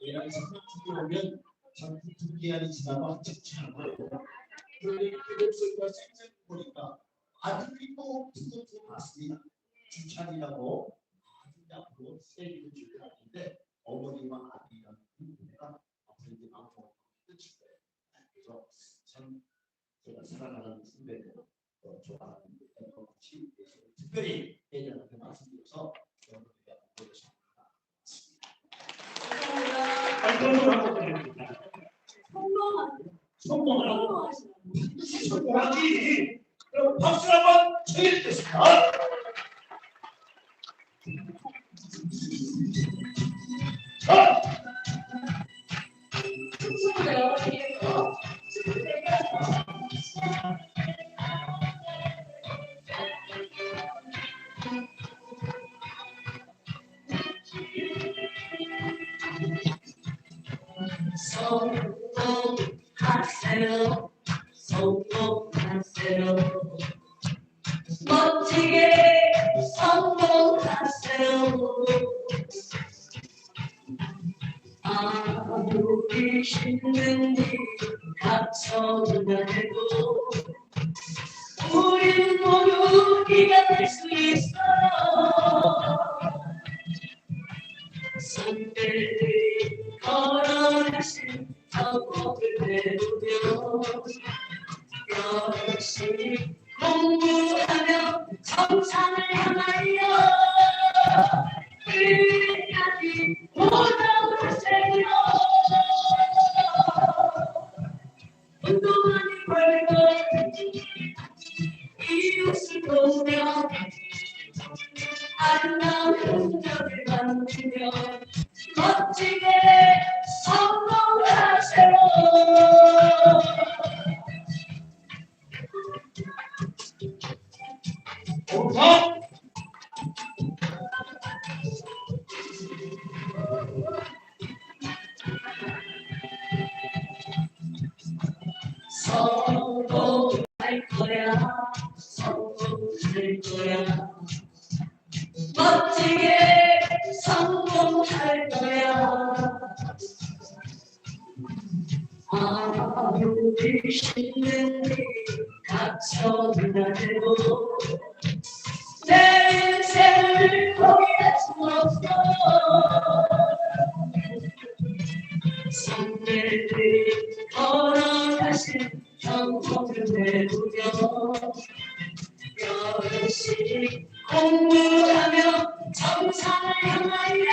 예랑 생각 들어오면 자꾸 두 기한이 지나면 착취하는 거예요. 그런데 그 목소리가 생생 보니까 아들이 또 두고 봤습니다. 주찬이라고 아들이 앞으로 세기를 주게 하는데 어머니와 아들이랑 보니까 아버지 마음으로 끝일 거예요. 그래서 참 제가 사랑하는 선배들 좋아하는 것 같이 특별히 예전한테 말씀드려서 여러분에게 보여주셨습니다. 성공하라고 성공하지. 그럼 박수 한번 쳐주겠습니다. 자. 성공하세요. 성공하세요. 멋지게 성공하세요. 아무리 힘든 일 닥쳐도 우린 모두 이겨낼 수 있어. 선배들이 걸어가신 성공을 배우며 열심히 공부하며 정상을 향하여 끝까지 도전하세요. 돈도 많이 벌고 이웃을 보며 아름다운 흔적을 만들며 멋지게 성공하세요. 성공할 거야. 성공할 거야. 멋지게 성공할 거야. 아무리 힘든 일 닥쳐도 해도 내 인생을 포기할 수 없어. 선배들이 걸어가신 성공을 배우며 열심히 공부하며 정상을 향하여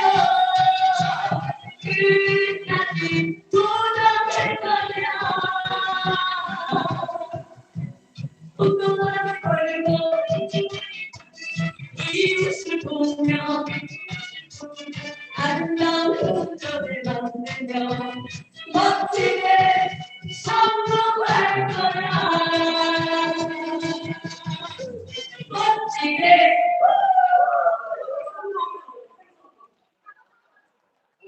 끝까지 도전할 거야. 운동하며